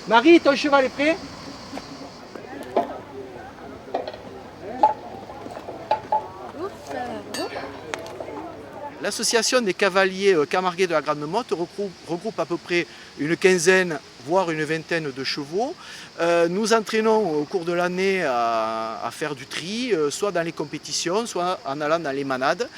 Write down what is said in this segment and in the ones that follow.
Marie, ton cheval est prêt? L'association des cavaliers camarguais de la Grande Motte regroupe à peu près une quinzaine, voire une vingtaine de chevaux. Nous entraînons au cours de l'année à faire du tri, soit dans les compétitions, soit en allant dans les manades,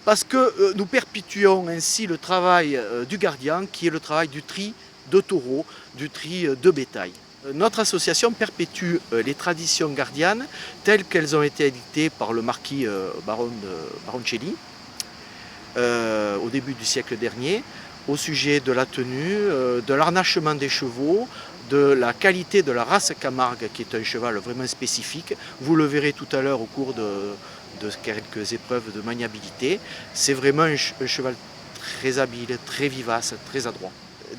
parce que nous perpétuons ainsi le travail du gardien, qui est le travail du tri de taureaux, du tri de bétail. Notre association perpétue les traditions gardiennes telles qu'elles ont été éditées par le marquis Baroncelli au début du siècle dernier, au sujet de la tenue, de l'harnachement des chevaux, de la qualité de la race Camargue, qui est un cheval vraiment spécifique. Vous le verrez tout à l'heure au cours de quelques épreuves de maniabilité. C'est vraiment un cheval très habile, très vivace, très adroit.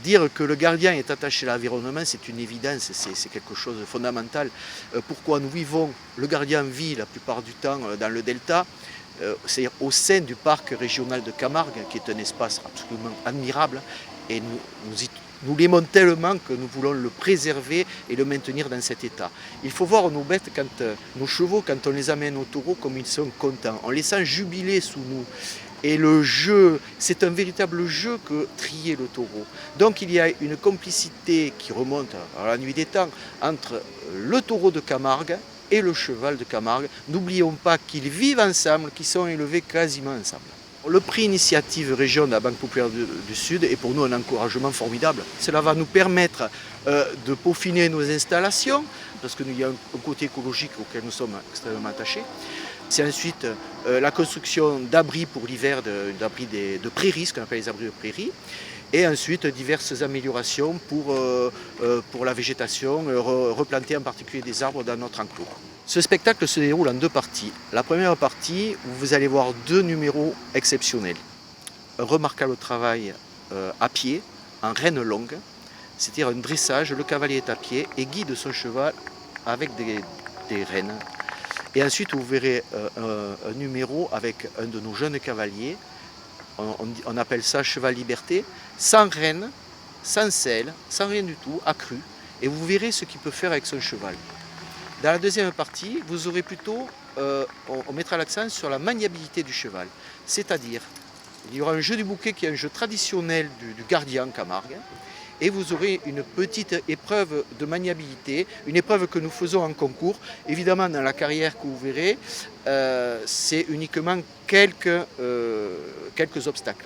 Dire que le gardien est attaché à l'environnement, c'est une évidence, c'est quelque chose de fondamental. Pourquoi nous vivons, le gardien vit la plupart du temps dans le delta, c'est au sein du parc régional de Camargue, qui est un espace absolument admirable, et nous l'aimons tellement que nous voulons le préserver et le maintenir dans cet état. Il faut voir nos bêtes, nos chevaux, quand on les amène au taureau, comme ils sont contents. On les sent jubiler sous nous. Et le jeu, c'est un véritable jeu que trier le taureau. Donc il y a une complicité qui remonte à la nuit des temps entre le taureau de Camargue et le cheval de Camargue. N'oublions pas qu'ils vivent ensemble, qu'ils sont élevés quasiment ensemble. Le prix Initiative Région de la Banque Populaire du Sud est pour nous un encouragement formidable. Cela va nous permettre de peaufiner nos installations, parce qu'il y a un côté écologique auquel nous sommes extrêmement attachés. C'est ensuite la construction d'abris pour l'hiver, d'abris de prairies, ce qu'on appelle les abris de prairies. Et ensuite diverses améliorations pour la végétation, replanter en particulier des arbres dans notre enclos. Ce spectacle se déroule en deux parties. La première partie, où vous allez voir deux numéros exceptionnels. Un remarquable travail à pied, en rêne longue, c'est-à-dire un dressage, le cavalier est à pied et guide son cheval avec des rênes. Et ensuite, vous verrez un numéro avec un de nos jeunes cavaliers, on appelle ça cheval liberté, sans rêne, sans selle, sans rien du tout, accru. Et vous verrez ce qu'il peut faire avec son cheval. Dans la deuxième partie, vous aurez plutôt, on mettra l'accent sur la maniabilité du cheval. C'est-à-dire, il y aura un jeu du bouquet qui est un jeu traditionnel du gardien Camargue. Et vous aurez une petite épreuve de maniabilité, une épreuve que nous faisons en concours. Évidemment, dans la carrière que vous verrez, c'est uniquement quelques obstacles.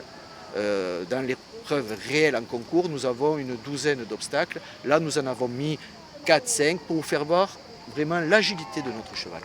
Dans l'épreuve réelle en concours, nous avons une douzaine d'obstacles. Là, nous en avons mis 4-5 pour vous faire voir vraiment l'agilité de notre cheval.